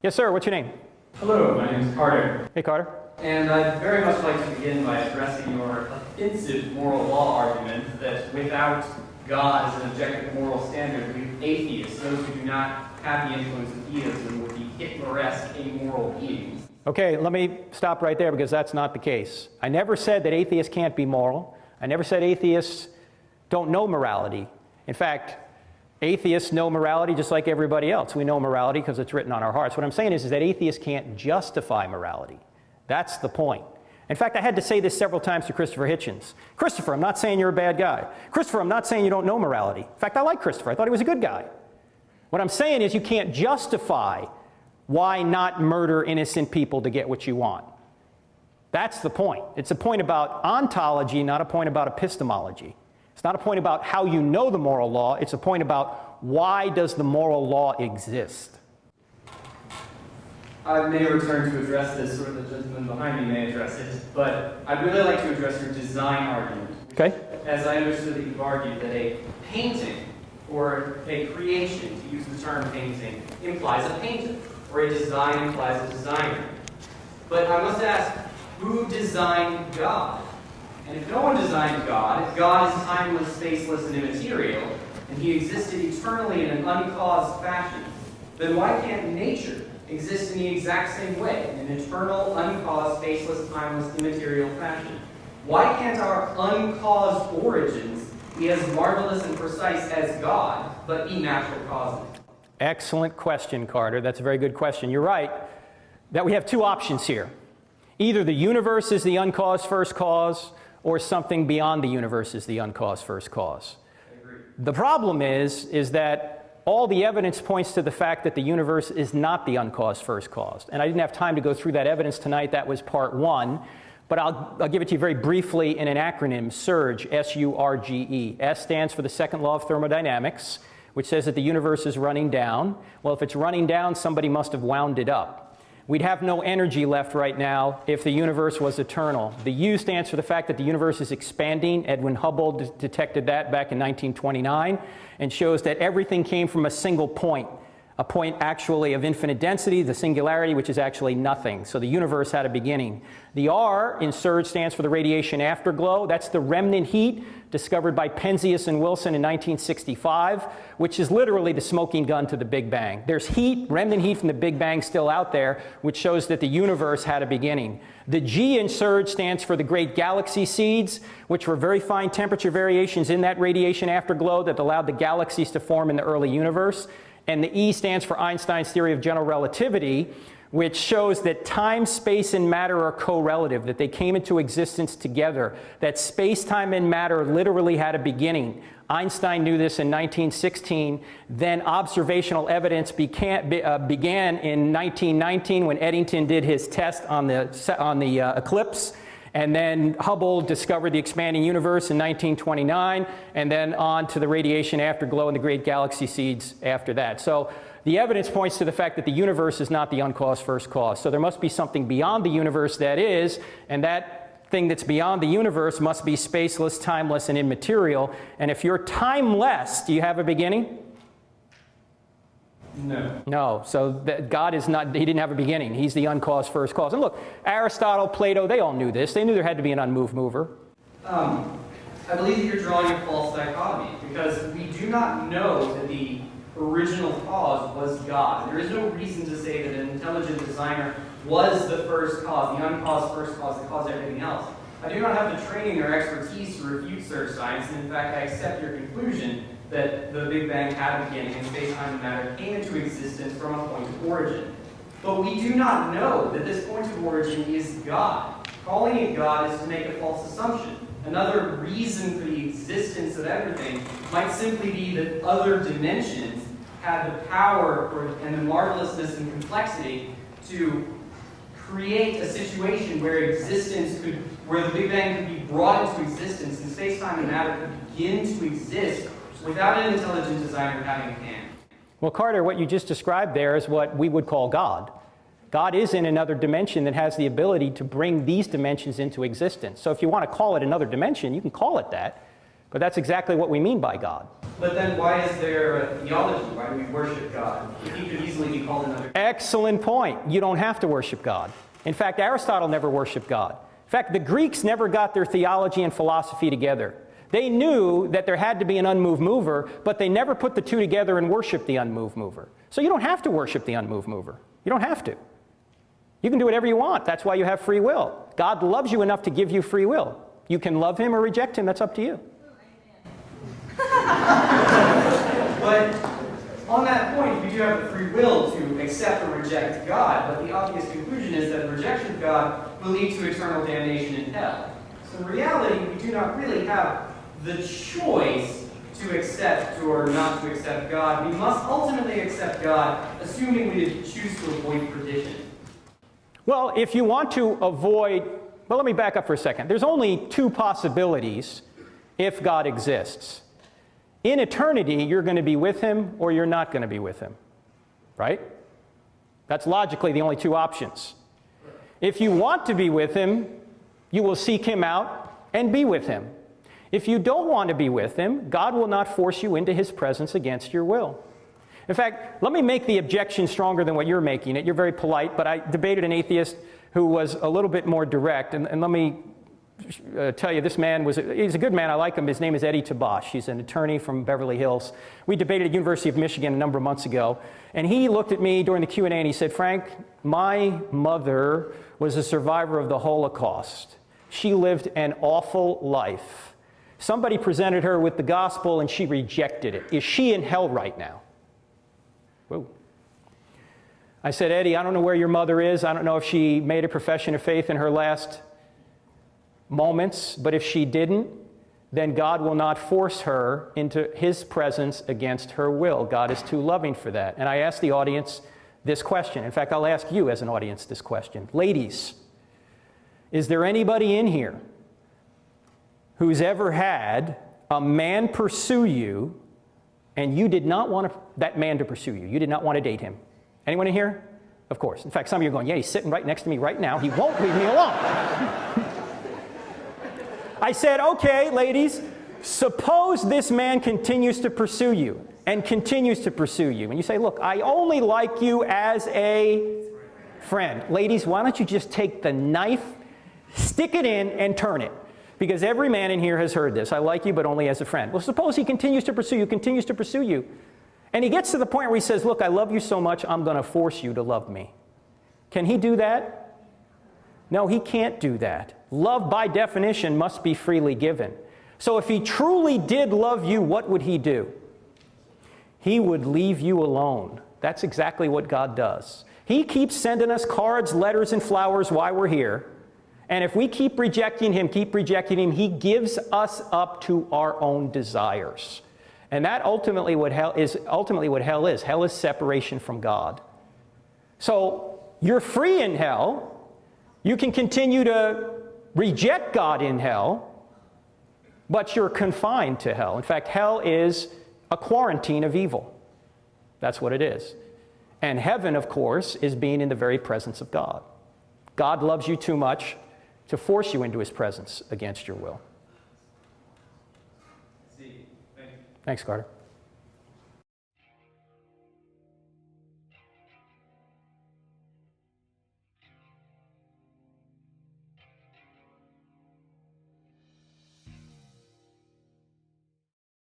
Yes, sir. What's your name? Hello, my name is Carter. Hey, Carter. And I'd very much like to begin by addressing your offensive moral law argument that without God as an objective moral standard, we atheists, those who do not have the influence of theism, would be Hitler-esque amoral beings. Okay, let me stop right there because that's not the case. I never said that atheists can't be moral. I never said atheists don't know morality. In fact, atheists know morality just like everybody else. We know morality because it's written on our hearts. What I'm saying is that atheists can't justify morality. That's the point. In fact, I had to say this several times to Christopher Hitchens. Christopher, I'm not saying you're a bad guy. Christopher, I'm not saying you don't know morality. In fact, I like Christopher. I thought he was a good guy. What I'm saying is you can't justify why not murder innocent people to get what you want. That's the point. It's a point about ontology, not a point about epistemology. It's not a point about how you know the moral law. It's a point about why does the moral law exist. I may return to address this, or the gentleman behind me may address it, but I'd really like to address your design argument. Okay. As I understood that you've argued that a painting or a creation, to use the term painting, implies a painter, or a design implies a designer. But I must ask, who designed God? And if no one designed God, if God is timeless, spaceless, and immaterial, and he existed eternally in an uncaused fashion, then why can't nature exist in the exact same way, in an eternal, uncaused, spaceless, timeless, immaterial fashion? Why can't our uncaused origins be as marvelous and precise as God, but be natural causes? Excellent question, Carter. That's a very good question. You're right that we have two options here. Either the universe is the uncaused first cause, or something beyond the universe is the uncaused first cause. I agree. The problem is that all the evidence points to the fact that the universe is not the uncaused first cause. And I didn't have time to go through that evidence tonight. That was part one. But I'll give it to you very briefly in an acronym, SURGE, S-U-R-G-E. S stands for the second law of thermodynamics, which says that the universe is running down. Well, if it's running down, somebody must have wound it up. We'd have no energy left right now if the universe was eternal. The U stands for the fact that the universe is expanding. Edwin Hubble detected that back in 1929 and shows that everything came from a single point, a point actually of infinite density, the singularity, which is actually nothing. So the universe had a beginning. The R in SURGE stands for the radiation afterglow. That's the remnant heat discovered by Penzias and Wilson in 1965, which is literally the smoking gun to the Big Bang. There's heat, remnant heat from the Big Bang still out there, which shows that the universe had a beginning. The G in SURGE stands for the great galaxy seeds, which were very fine temperature variations in that radiation afterglow that allowed the galaxies to form in the early universe. And the E stands for Einstein's theory of general relativity, which shows that time, space, and matter are correlative, that they came into existence together, that space, time, and matter literally had a beginning. Einstein knew this in 1916. Then observational evidence began in 1919 when Eddington did his test on the eclipse. And then Hubble discovered the expanding universe in 1929, and then on to the radiation afterglow and the great galaxy seeds after that. So the evidence points to the fact that the universe is not the uncaused first cause. So there must be something beyond the universe that is, and that thing that's beyond the universe must be spaceless, timeless, and immaterial. And if you're timeless, do you have a beginning? No. No. So God is not, he didn't have a beginning. He's the uncaused first cause. And look, Aristotle, Plato, they all knew this. They knew there had to be an unmoved mover. I believe that you're drawing a false dichotomy, because we do not know that the original cause was God. There is no reason to say that an intelligent designer was the first cause, the uncaused first cause that caused everything else. I do not have the training or expertise to refute such science, and in fact I accept your conclusion that the Big Bang had a beginning and space, time, and matter came into existence from a point of origin. But we do not know that this point of origin is God. Calling it God is to make a false assumption. Another reason for the existence of everything might simply be that other dimensions had the power and the marvelousness and complexity to create a situation where where the Big Bang could be brought into existence and space, time, and matter could begin to exist without an intelligent designer having a hand. Well, Carter, what you just described there is what we would call God. God is in another dimension that has the ability to bring these dimensions into existence. So if you want to call it another dimension, you can call it that, but that's exactly what we mean by God. But then why is there a theology? Why do we worship God? He could easily be called another. Excellent point. You don't have to worship God. In fact, Aristotle never worshiped God. In fact, the Greeks never got their theology and philosophy together. They knew that there had to be an unmoved mover, but they never put the two together and worshiped the unmoved mover. So you don't have to worship the unmoved mover. You don't have to. You can do whatever you want. That's why you have free will. God loves you enough to give you free will. You can love him or reject him. That's up to you. But on that point, you do have the free will to accept or reject God, but the obvious conclusion is that rejection of God will lead to eternal damnation in hell. So in reality, we do not really have the choice to accept or not to accept God. We must ultimately accept God, assuming we choose to avoid perdition. Well, if you want to avoid, well, let me back up for a second. There's only two possibilities if God exists. In eternity, you're going to be with him or you're not going to be with him, right? That's logically the only two options. If you want to be with him, you will seek him out and be with him. If you don't want to be with him, God will not force you into his presence against your will. In fact, let me make the objection stronger than what you're making it. You're very polite, but I debated an atheist who was a little bit more direct, and let me tell you, this man he's a good man. I like him. His name is Eddie Tabash. He's an attorney from Beverly Hills. We debated at University of Michigan a number of months ago, and he looked at me during the Q&A and he said, "Frank, my mother was a survivor of the Holocaust. She lived an awful life. Somebody presented her with the gospel and she rejected it. Is she in hell right now?" Whoa. I said, "Eddie, I don't know where your mother is. I don't know if she made a profession of faith in her last moments, but if she didn't, then God will not force her into his presence against her will. God is too loving for that." And I asked the audience this question. In fact, I'll ask you as an audience this question. Ladies, is there anybody in here who's ever had a man pursue you and you did not want that man to pursue you? You did not want to date him. Anyone in here? Of course. In fact, some of you are going, "Yeah, he's sitting right next to me right now. He won't leave me alone." I said, "Okay, ladies, suppose this man continues to pursue you and continues to pursue you. And you say, 'Look, I only like you as a friend.' Ladies, why don't you just take the knife, stick it in, and turn it? Because every man in here has heard this. 'I like you, but only as a friend.' Well, suppose he continues to pursue you, and he gets to the point where he says, 'Look, I love you so much, I'm going to force you to love me.' Can he do that? No, he can't do that. Love, by definition, must be freely given. So if he truly did love you, what would he do? He would leave you alone. That's exactly what God does. He keeps sending us cards, letters, and flowers while we're here. And if we keep rejecting him, he gives us up to our own desires. And that ultimately what hell is. Hell is separation from God. So you're free in hell. You can continue to reject God in hell, but you're confined to hell. In fact, hell is a quarantine of evil. That's what it is. And heaven, of course, is being in the very presence of God. God loves you too much to force you into his presence against your will. See, thank you. Thanks, Carter.